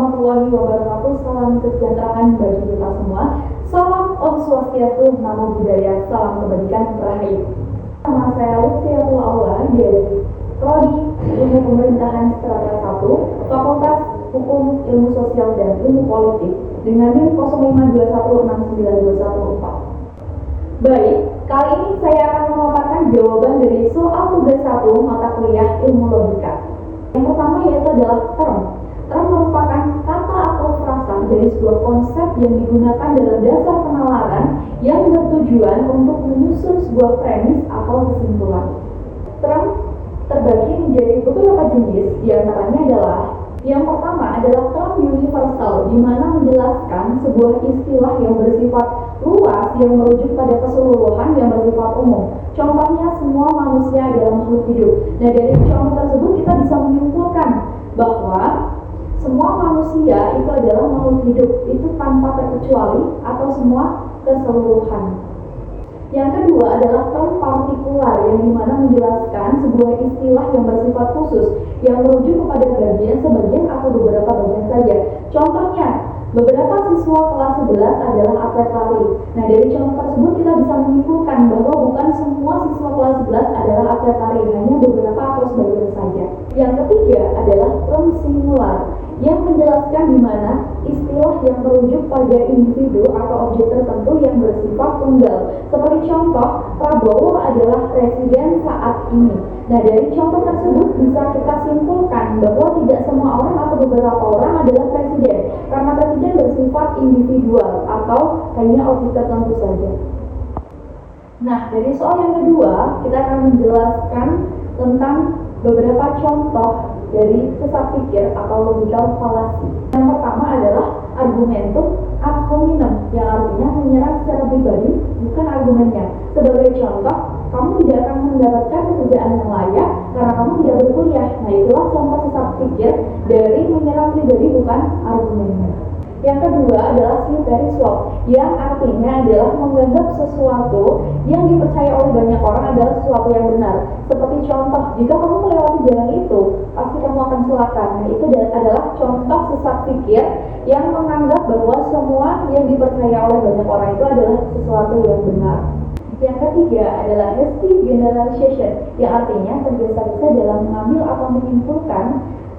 warahmatullahi wabarakatuh. Salam kesejahteraan bagi kita semua. Salam Om Swastiastu, Namo Buddhaya, salam kebajikan rahayu. Nama saya Lutfiatul Aula dari Prodi Ilmu Pemerintahan Strata 1, Fakultas Hukum, Ilmu Sosial dan Ilmu Politik dengan NIM 0521692114. Baik, kali ini saya akan memaparkan jawaban dari soal tugas 1 mata kuliah Ilmu Logika. Yang pertama yaitu adalah term. Term merupakan kata atau frasa dari sebuah konsep yang digunakan dalam dasar penalaran yang bertujuan untuk menyusun sebuah premis atau kesimpulan. Term terbagi menjadi beberapa jenis, diantaranya adalah yang pertama adalah term universal, di mana menjelaskan sebuah istilah yang bersifat luas yang merujuk pada keseluruhan yang bersifat umum. Contohnya semua manusia adalah makhluk hidup. Nah, dari contoh tersebut kita bisa menyimpulkan bahwa semua manusia itu adalah makhluk hidup, itu tanpa terkecuali atau semua keseluruhan. Yang kedua adalah term partikular, yang dimana menjelaskan sebuah istilah yang bersifat khusus yang merujuk kepada sebagian atau beberapa bagian saja. Contohnya, beberapa siswa kelas 11 adalah atlet lari. Nah, dari contoh tersebut kita bisa menyimpulkan bahwa bukan semua siswa kelas 11 adalah atlet lari, hanya beberapa atau sebagian saja. Yang ketiga adalah term singular, yang menjelaskan di mana istilah yang merujuk pada individu atau objek tertentu yang bersifat tunggal. Seperti contoh, Prabowo adalah presiden saat ini. Nah, dari contoh tersebut bisa kita simpulkan bahwa tidak semua orang atau beberapa orang adalah presiden, karena presiden bersifat individual atau hanya objek tertentu saja. Nah, dari soal yang kedua, kita akan menjelaskan tentang beberapa contoh dari sesat pikir atau logical fallacy. Yang pertama adalah argumentum ad hominem, yang artinya menyerang secara pribadi, bukan argumennya. Sebagai contoh, kamu tidak akan mendapatkan pekerjaan yang layak karena kamu tidak berkuliah. Nah, itulah contoh sesat pikir dari menyerang pribadi, bukan argumennya. Yang kedua adalah slippery slope, yang artinya adalah menganggap sesuatu yang dipercaya oleh banyak orang adalah sesuatu yang benar. Seperti contoh, jika kamu melewati jalan itu, pasti kamu akan celaka. Nah, itu adalah contoh sesat pikir yang menganggap bahwa semua yang dipercaya oleh banyak orang itu adalah sesuatu yang benar. Yang ketiga adalah hasty generalization, yang artinya tergesa-gesa dalam mengambil atau menyimpulkan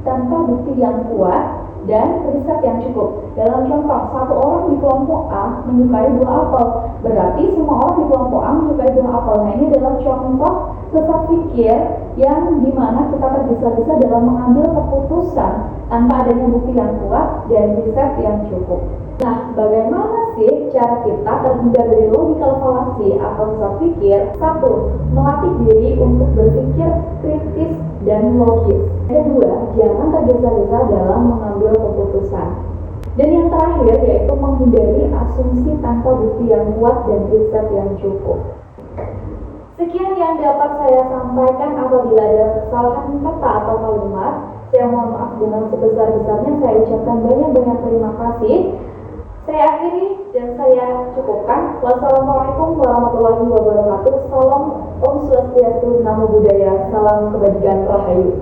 tanpa bukti yang kuat dan riset yang cukup. Dalam contoh, satu orang di kelompok A menyukai buah apel, berarti semua orang di kelompok A menyukai buah apel. Nah, ini adalah contoh sesat pikir yang dimana kita tergesa-gesa dalam mengambil keputusan tanpa adanya bukti yang kuat dan riset yang cukup. Nah, bagaimana sih cara kita terhindar dari logical fallacy atau sesat pikir? 1. Melatih diri untuk berpikir kritis dan logis. Kedua, jangan tergesa-gesa dalam mengambil keputusan. Dan yang terakhir yaitu menghindari asumsi tanpa bukti yang kuat dan riset yang cukup. Sekian yang dapat saya sampaikan. Apabila ada kesalahan kata atau kalimat, saya mohon maaf dengan sebesar-besarnya. Saya ucapkan banyak-banyak terima kasih. Saya akhiri dan saya cukupkan. Wassalamualaikum warahmatullahi wabarakatuh. Salam Om Swastiastu, Namo Buddhaya, salam kebajikan rahayu.